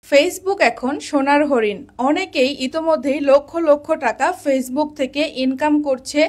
Facebook এখন সোনার হরিণ। অনেকেই ইতোমধ্যেই লক্ষ লক্ষ টাকা ফেসবুক থেকে ইনকাম করছে,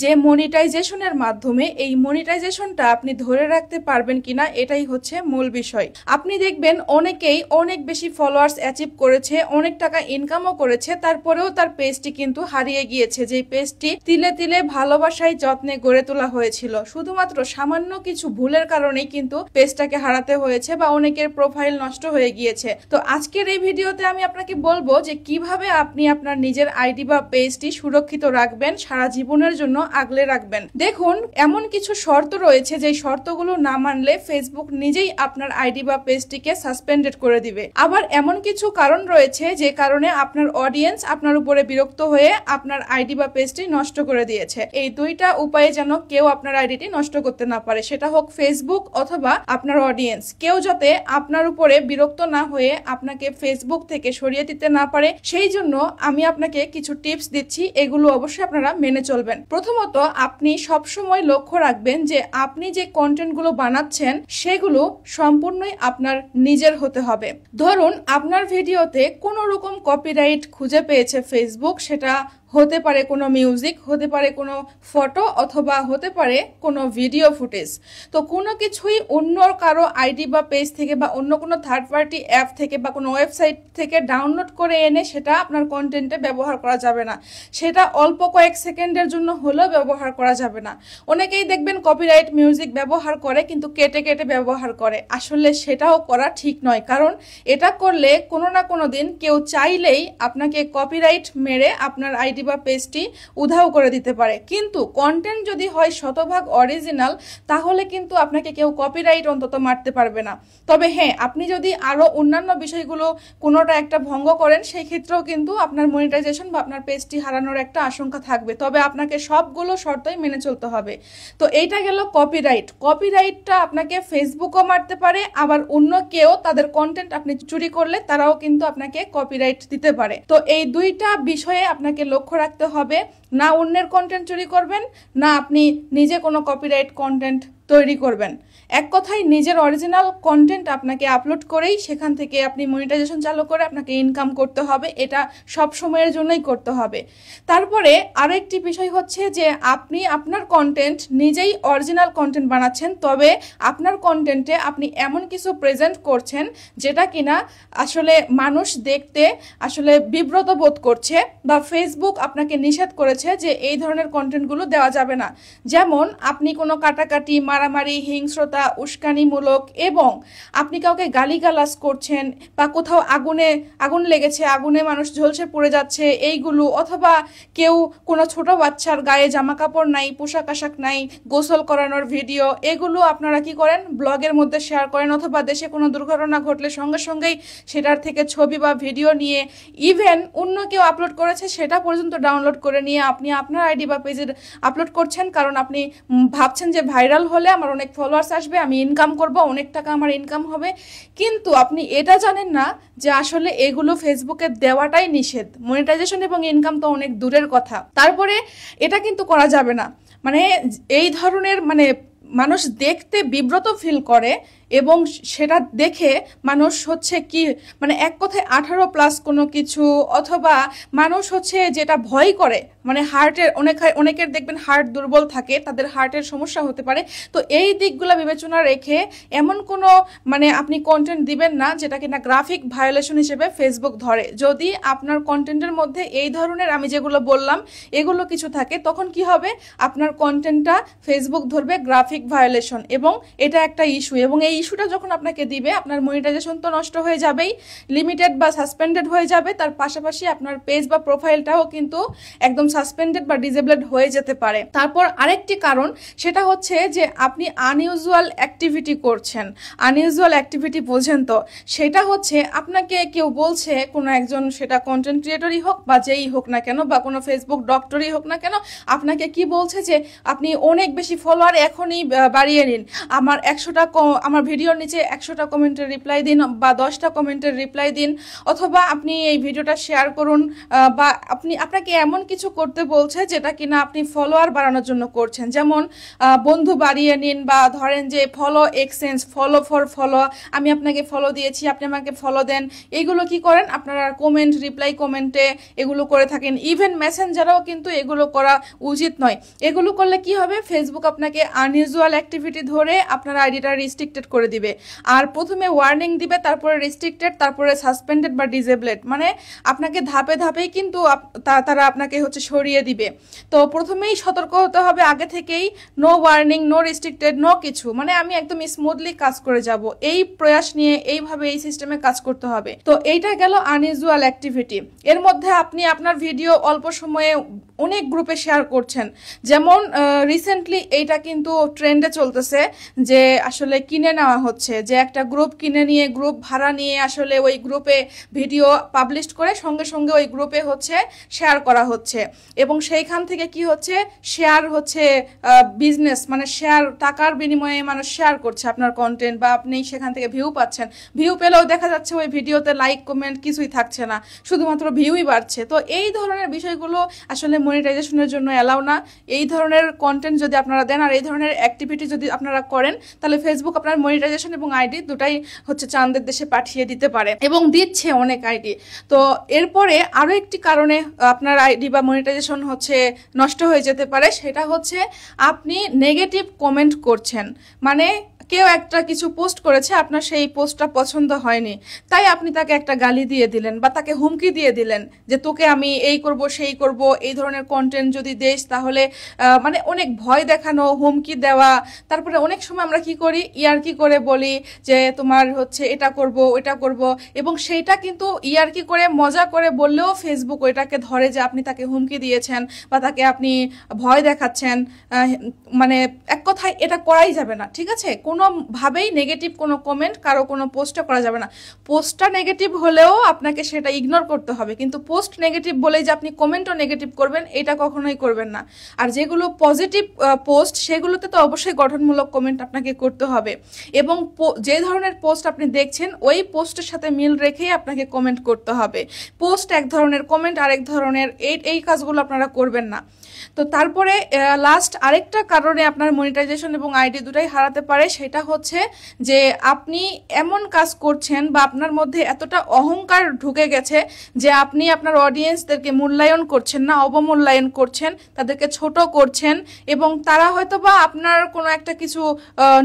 যে মনিটাইজেশনের মাধ্যমে। এই মনিটাইজেশনটা আপনি ধরে রাখতে পারবেন কিনা এটাই হচ্ছে মূল বিষয়। আপনি দেখবেন অনেকেই অনেক বেশি ফলোয়ার্স অ্যাচিভ করেছে, অনেক টাকা ইনকামও করেছে, তারপরেও তার পেজটি কিন্তু হারিয়ে গিয়েছে। যে পেজটি তিলে তিলে ভালোবাসায় যত্নে গড়ে তোলা হয়েছিল, শুধুমাত্র সামান্য কিছু ভুলের কারণেই কিন্তু পেজটাকে হারাতে হয়েছে বা অনেকের প্রোফাইল নষ্ট হয়ে গিয়েছে। তো আজকের এই ভিডিওতে আমি আপনাকে বলবো যে কিভাবে আপনি আপনার নিজের আইডি বা পেজটি সুরক্ষিত রাখবেন, সারা জীবনের জন্য আগলে রাখবেন। দেখুন, এমন কিছু শর্ত রয়েছে যে শর্তগুলো না মানলে ফেসবুক নিজেই আপনার আইডি বা পেজটিকে সাসপেন্ডেড করে দিবে। আবার এমন কিছু কারণ রয়েছে যে কারণে আপনার অডিয়েন্স আপনার উপরে বিরক্ত হয়ে আপনার আইডি বা পেজটি নষ্ট করে দিয়েছে। এই দুইটা উপায়ে যেন কেউ আপনার আইডিটি নষ্ট করতে না পারে, সেটা হোক ফেসবুক অথবা আপনার অডিয়েন্স, কেউ যাতে আপনার উপরে বিরক্ত না হয়ে আপনাকে ফেসবুক থেকে সরিয়ে দিতে না পারে, সেই জন্য আমি আপনাকে কিছু টিপস দিচ্ছি। এগুলো অবশ্যই আপনারা মেনে চলবেন। প্রথমত, আপনি সবসময় লক্ষ্য রাখবেন যে আপনি যে কন্টেন্টগুলো বানাচ্ছেন সেগুলো সম্পূর্ণই আপনার নিজের হতে হবে। ধরুন, আপনার ভিডিওতে কোনো রকম কপিরাইট খুঁজে পেয়েছে ফেসবুক, সেটা হতে পারে কোনো মিউজিক, হতে পারে কোনো ফটো, অথবা হতে পারে কোনো ভিডিও ফুটেজ। তো কোনো কিছুই অন্য কারো আইডি বা পেজ থেকে বা অন্য কোনো থার্ড পার্টি অ্যাপ থেকে বা কোনো ওয়েবসাইট থেকে ডাউনলোড করে এনে সেটা আপনার কন্টেন্টে ব্যবহার করা যাবে না। সেটা অল্প কয়েক সেকেন্ডের জন্য হলেও ব্যবহার করা যাবে না। অনেকেই দেখবেন কপিরাইট মিউজিক ব্যবহার করে, কিন্তু কেটে কেটে ব্যবহার করে। আসলে সেটাও করা ঠিক নয়, কারণ এটা করলে কোনো না কোনো দিন কেউ চাইলেই আপনাকে কপিরাইট মেরে আপনার আইডি বা পেজটি উধাও করে দিতে পারে। কিন্তু কন্টেন্ট যদি হয় শতভাগ অরিজিনাল, তাহলে কিন্তু আপনাকে কেউ কপিরাইট অন্তত মারতে পারবে না। তবে হ্যাঁ, আপনি যদি আরো অন্যান্য বিষয়গুলো কোনোটা একটা ভঙ্গ করেন, সেই ক্ষেত্রেও কিন্তু আপনার মনিটাইজেশন বা আপনার পেজটি হারানোর একটা আশঙ্কা থাকবে। তবে আপনাকে সবগুলো শর্তই মেনে চলতে হবে। তো এইটা গেল কপিরাইট। কপিরাইটটা আপনাকে ফেসবুকও মারতে পারে, আবার অন্য কেউ তাদের কন্টেন্ট আপনি চুরি করলে তারাও কিন্তু আপনাকে কপিরাইট দিতে পারে। তো এই দুইটা বিষয়ে আপনাকে লক্ষ্য রাখতে হবে, না অন্যের কন্টেন্ট চুরি করবেন, না আপনি নিজে কোনো কপিরাইট কন্টেন্ট তৈরি করবেন। এক কথায় নিজের অরিজিনাল কন্টেন্ট আপনাকে আপলোড করেই সেখান থেকে আপনি মনিটাইজেশন চালু করে আপনাকে ইনকাম করতে হবে। এটা সব সময়ের জন্যই করতে হবে। তারপরে আরো একটি বিষয় হচ্ছে যে আপনি আপনার কন্টেন্ট নিজেই অরিজিনাল কন্টেন্ট বানাচ্ছেন, তবে আপনার কন্টেন্টে আপনি এমন কিছু প্রেজেন্ট করছেন যেটা কিনা আসলে মানুষ দেখতে আসলে বিব্রত বোধ করছে, বা ফেসবুক আপনাকে নিষেধ করেছে যে এই ধরনের কন্টেন্টগুলো দেওয়া যাবে না। যেমন আপনি কোনো কাটাকাটি, মারামারি, হিংস্রতা, উস্কানিমূলক, এবং আপনি কাউকে গালিগালাজ করছেন, বা কোথাও আগুন লেগেছে, আগুনে মানুষ ঝলসে পড়ে যাচ্ছে, এইগুলো, অথবা কেউ কোনো ছোট বাচ্চার গায়ে জামা কাপড় নাই, পোশাক আশাক নাই, গোসল করানোর ভিডিও, এগুলো আপনারা কি করেন, ব্লগের মধ্যে শেয়ার করেন, অথবা দেশে কোনো দুর্ঘটনা ঘটলে সঙ্গে সঙ্গেই সেটার থেকে ছবি বা ভিডিও নিয়ে, ইভেন অন্য কেউ আপলোড করেছে সেটা পর্যন্ত ডাউনলোড করে নিয়ে আপনি আপনার আইডি বা পেজে আপলোড করছেন, কারণ আপনি ভাবছেন যে ভাইরাল হলে আমার অনেক ফলোয়ার্স আসবে, আমি ইনকাম করব, অনেক টাকা আমার ইনকাম হবে। কিন্তু আপনি এটা জানেন না যে আসলে এগুলো ফেসবুকে দেওয়াটাই নিষেধ। মনিটাইজেশন এবং ইনকাম তো অনেক দূরের কথা। তারপরে এটা কিন্তু করা যাবে না, মানে এই ধরনের মানুষ দেখতে বিব্রত ফিল করে, এবং সেটা দেখে মানুষ হচ্ছে কি এক কথায় 18+ কোনো কিছু, অথবা মানুষ হচ্ছে যেটা ভয় করে, হার্টের অনেকের দেখবেন হার্ট দুর্বল থাকে, তাদের হার্টের সমস্যা হতে পারে। তো এই দিকগুলো বিবেচনা রেখে এমন কোনো আপনি কন্টেন্ট দিবেন না যেটা কিনা গ্রাফিক ভায়োলেশন হিসেবে ফেসবুক ধরে। যদি আপনার কন্টেন্টের মধ্যে এই ধরনের আমি যেগুলো বললাম এগুলো কিছু থাকে, তখন কি হবে, আপনার কন্টেন্টটা ফেসবুক ধরবে গ্রাফিক ভায়োলেশন, এবং এটা একটা ইস্যু। এবং এই ইস্যুটা যখন আপনাকে দিবে, আপনার মনিটাইজেশন তো নষ্ট হয়ে যাবেই, লিমিটেড বা সাসপেন্ডেড হয়ে যাবে, তার পাশাপাশি আপনার পেজ বা প্রোফাইলটাও কিন্তু একদম সাসপেন্ডেড বা ডিসেবলড হয়ে যেতে পারে। তারপর আরেকটি কারণ, সেটা হচ্ছে যে আপনি আনইউজুয়াল অ্যাক্টিভিটি করছেন। আনইউজুয়াল অ্যাক্টিভিটি বোঝেন তো? সেটা হচ্ছে আপনাকে কেউ বলছে, কোনো একজন, সেটা কন্টেন্ট ক্রিয়েটরই হোক বা যেই হোক না কেন, বা কোনো ফেসবুক ডক্টরই হোক না কেন, আপনাকে কি বলছে যে আপনি অনেক বেশি ফলোয়ার এখনই বাড়িয়ে নিন, আমার 100টা আমার ভিডিওর নিচে 100টা কমেন্টের রিপ্লাই দিন বা 10টা কমেন্টের রিপ্লাই দিন, অথবা আপনি এই ভিডিওটা শেয়ার করুন, বা আপনাকে এমন কিছু করতে বলছে যেটা কিনা আপনি ফলোয়ার বাড়ানোর জন্য করছেন। যেমন বন্ধু বাড়িয়ে নিন, বা ধরেন যে follow exchange, follow for follow, আমি আপনাকে ফলো দিয়েছি, আপনি আমাকে ফলো দেন। এইগুলো কি করেন আপনারা কমেন্ট, রিপ্লাই কমেন্টে এগুলো করে থাকেন। ইভেন মেসেঞ্জারেও কিন্তু এগুলো করা উচিত নয়। এগুলো করলে কি হবে, ফেসবুক আপনাকে আনইউজুয়াল অ্যাক্টিভিটি ধরে আপনার আইডিটা রেস্ট্রিক্টেড করে দিবে। আর প্রথমে ওয়ার্নিং দিবে, তারপরে রেস্ট্রিক্টেড, তারপরে সাসপেন্ডেড বা ডিসেবলেড, মানে আপনাকে ধাপে ধাপেই কিন্তু তারা আপনাকে হচ্ছে সরিয়ে দিবে। তো প্রথমেই সতর্ক হতে হবে আগে থেকেই, no warning, no restricted, no কিছু, মানে আমি একদম স্মুথলি কাজ করে যাব, এই প্রয়াস নিয়ে এইভাবে এই সিস্টেমে কাজ করতে হবে। তো এইটা গেল আনইউজুয়াল অ্যাক্টিভিটি। এর মধ্যে আপনি আপনার ভিডিও অল্প সময়ে অনেক গ্রুপে শেয়ার করছেন। যেমন রিসেন্টলি এইটা কিন্তু ট্রেন্ডে চলতেছে যে আসলে কিনে নেওয়া হচ্ছে, যে একটা গ্রুপ কিনে নিয়ে, গ্রুপ ভাড়া নিয়ে আসলে ওই গ্রুপে ভিডিও পাবলিশ করে সঙ্গে সঙ্গে ওই গ্রুপে হচ্ছে শেয়ার করা হচ্ছে, এবং সেইখান থেকে কি হচ্ছে, শেয়ার হচ্ছে বিজনেস, মানে শেয়ার, টাকার বিনিময়ে মানুষ শেয়ার করছে আপনার কন্টেন্ট, বা আপনি সেখান থেকে ভিউ পাচ্ছেন। ভিউ পেলেও দেখা যাচ্ছে ওই ভিডিওতে লাইক কমেন্ট কিছুই থাকছে না, শুধুমাত্র ভিউই বাড়ছে। তো এই ধরনের বিষয়গুলো আসলে মনিটাইজেশনের জন্য অ্যালাউ না। এই ধরনের কন্টেন্ট যদি আপনারা দেন আর এই ধরনের অ্যাক্টিভিটি যদি আপনারা করেন, তাহলে ফেসবুক আপনার মনিটাইজেশন এবং আইডি দুটাই হচ্ছে চাঁদের দেশে পাঠিয়ে দিতে পারে, এবং দিচ্ছে অনেক আইডি। তো এরপরে আরো একটি কারণে আপনার আইডি বা মনিটাইজেশন হচ্ছে নষ্ট হয়ে যেতে পারে, সেটা হচ্ছে আপনি নেগেটিভ কমেন্ট করছেন। মানে কেউ একটা কিছু পোস্ট করেছে, আপনার সেই পোস্টটা পছন্দ হয়নি, তাই আপনি তাকে একটা গালি দিয়ে দিলেন বা তাকে হুমকি দিয়ে দিলেন যে তোকে আমি এই করব সেই করব, এই ধরনের কন্টেন্ট যদি দেশ তাহলে, মানে অনেক ভয় দেখানো, হুমকি দেওয়া। তারপরে অনেক সময় আমরা কি করি, ইয়ার্কি করে বলি যে তোমার হচ্ছে এটা করব ওইটা করব, এবং সেইটা কিন্তু ইয়ার্কি করে মজা করে বললেও ফেসবুক ওইটাকে ধরে যে আপনি তাকে হুমকি দিয়েছেন বা তাকে আপনি ভয় দেখাচ্ছেন। মানে এক কথায় এটা করাই যাবে না, ঠিক আছে? কোনোভাবেই নেগেটিভ কোনো কমেন্ট কারো কোনো পোস্টে করা যাবে না। পোস্টটা নেগেটিভ হলেও আপনাকে সেটা ইগনোর করতে হবে, কিন্তু পোস্ট নেগেটিভ বলেই যে আপনি কমেন্টও নেগেটিভ করবেন, এটা কখনোই করবেন না। আর যেগুলো পজিটিভ পোস্ট, সেগুলোতে তো অবশ্যই গঠনমূলক কমেন্ট আপনাকে করতে হবে, এবং যে ধরনের পোস্ট আপনি দেখছেন ওই পোস্টের সাথে মিল রেখেই আপনাকে কমেন্ট করতে হবে। পোস্ট এক ধরনের, কমেন্ট আরেক ধরনের, এই কাজগুলো আপনারা করবেন না। তো তারপরে লাস্ট আরেকটা কারণে আপনার মনিটাইজেশন এবং আইডি দুটাই হারাতে পারে, সেটা হচ্ছে যে আপনি এমন কাজ করছেন বা আপনার মধ্যে এতটা অহংকার ঢুকে গেছে যে আপনি আপনার অডিয়েন্সদেরকে মূল্যায়ন করছেন না, অবমূল্যায়ন করছেন, তাদেরকে ছোট করছেন, এবং তারা হয়তো বা আপনার কোনো একটা কিছু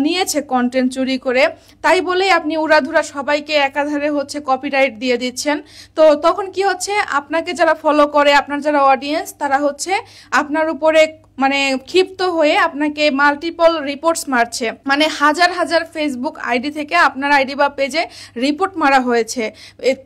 নিয়েছে কন্টেন্ট চুরি করে, তাই বলেই আপনি উড়াধুরা সবাইকে একাধারে হচ্ছে কপিরাইট দিয়ে দিচ্ছেন। তো তখন কি হচ্ছে, আপনাকে যারা ফলো করে, আপনার যারা অডিয়েন্স, তারা হচ্ছে আপনার উপরে মানে ক্ষিপ্ত হয়ে আপনাকে মাল্টিপল রিপোর্টস মারছে, মানে হাজার হাজার ফেসবুক আইডি থেকে আপনার আইডি বা পেজে রিপোর্ট মারা হয়েছে।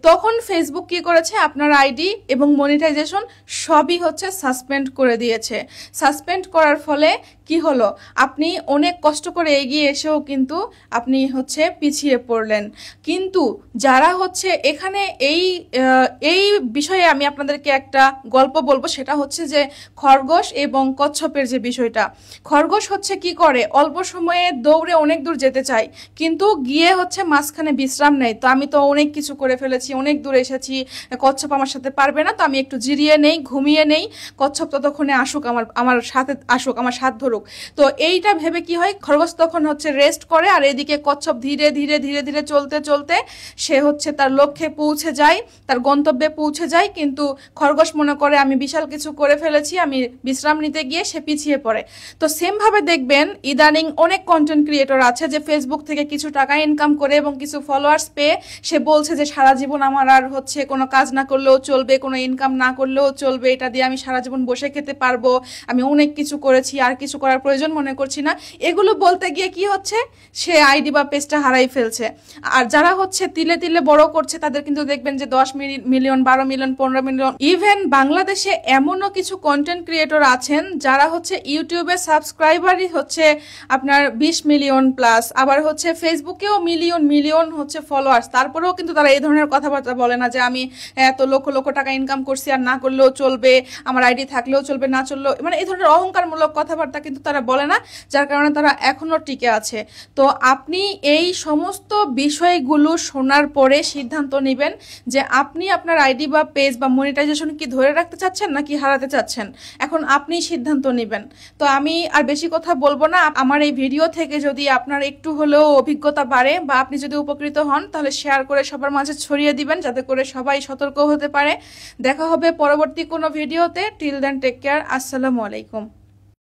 তখন ফেসবুক কি করেছে, আপনার আইডি এবং মনিটাইজেশন সবই হচ্ছে সাসপেন্ড করে দিয়েছে। সাসপেন্ড করার ফলে কি হলো, আপনি অনেক কষ্ট করে এগিয়ে এসেও কিন্তু আপনি হচ্ছে পিছিয়ে পড়লেন। কিন্তু যারা হচ্ছে এখানে এই বিষয়ে আমি আপনাদেরকে একটা গল্প বলবো, সেটা হচ্ছে যে খরগোশ এবং কচ্ছপের যে বিষয়টা। খরগোশ হচ্ছে কি করে, অল্প সময়ে দৌড়ে অনেক দূর যেতে চায়, কিন্তু গিয়ে হচ্ছে মাঝখানে বিশ্রাম নেই, তো আমি তো অনেক কিছু করে ফেলেছি, অনেক দূর এসেছি, কচ্ছপ আমার সাথে পারবে না, তো আমি একটু জিরিয়ে নেই, ঘুমিয়ে নেই, কচ্ছপ ততক্ষণে আসুক, আমার সাথে আসুক, আমার সাথ ধরুক। তো এইটা ভেবে কি হয়, খরগোশ তখন হচ্ছে রেস্ট করে, আর এদিকে কচ্ছপ ধীরে ধীরে ধীরে ধীরে চলতে চলতে সে হচ্ছে তার লক্ষ্যে পৌঁছে যায়, তার গন্তব্যে পৌঁছে যায়। কিন্তু খরগোশ মনে করে আমি বিশাল কিছু করে ফেলেছি, আমি বিশ্রাম নিতে গিয়ে সে পিছিয়ে পড়ে। তো সেম ভাবে দেখবেন ইদানিং অনেক কন্টেন্ট ক্রিয়েটর আছে যে ফেসবুক থেকে কিছু টাকা ইনকাম করে এবং কিছু ফলোয়ার্স পেয়ে সে বলছে যে সারা জীবন আমার আর হচ্ছে কোনো কাজ না করলেও চলবে, কোনো ইনকাম না করলেও চলবে, এটা দিয়ে আমি সারা জীবন বসে খেতে পারবো, আমি অনেক কিছু করেছি, আর কিছু করার প্রয়োজন মনে করছি না। এগুলো বলতে গিয়ে কি হচ্ছে, সে আইডি বা পেজটা হারাই ফেলছে। আর যারা হচ্ছে তিলে তিলে বড় করছে, তাদের কিন্তু দেখবেন যে 10 মিলিয়ন, 12 মিলিয়ন, 15 মিলিয়ন, ইভেন বাংলাদেশে এমনও কিছু কন্টেন্ট ক্রিয়েটর আছেন যারা তারা হচ্ছে ইউটিউবে সাবস্ক্রাইবারই হচ্ছে আপনার 20 মিলিয়ন প্লাস, আবার হচ্ছে ফেসবুকেও মিলিয়ন মিলিয়ন হচ্ছে ফলোয়ার্স, তারপরেও কিন্তু তারা এই ধরনের কথাবার্তা বলে না যে আমি এত লক্ষ লক্ষ টাকা ইনকাম করছি আর না করলেও চলবে, আমার আইডি থাকলেও চলবে না চললেও, মানে এই ধরনের অহংকারমূলক কথাবার্তা কিন্তু তারা বলে না, যার কারণে তারা এখনো টিকে আছে। তো আপনি এই সমস্ত বিষয়গুলো শোনার পরে সিদ্ধান্ত নেবেন যে আপনি আপনার আইডি বা পেজ বা মনিটাইজেশন কি ধরে রাখতে চাচ্ছেন নাকি হারাতে চাচ্ছেন, এখন আপনি সিদ্ধান্ত নেবেন। তো আমি আর বেশি কথা বলবো না। আমার এই ভিডিও থেকে যদি আপনার একটু হলেও অভিজ্ঞতা বাড়ে বা আপনি যদি উপকৃত হন, তাহলে শেয়ার করে সবার মাঝে ছড়িয়ে দিবেন, যাতে করে সবাই সতর্ক হতে পারে। দেখা হবে পরবর্তী কোনো ভিডিওতে। Till then take care. আসসালামু আলাইকুম।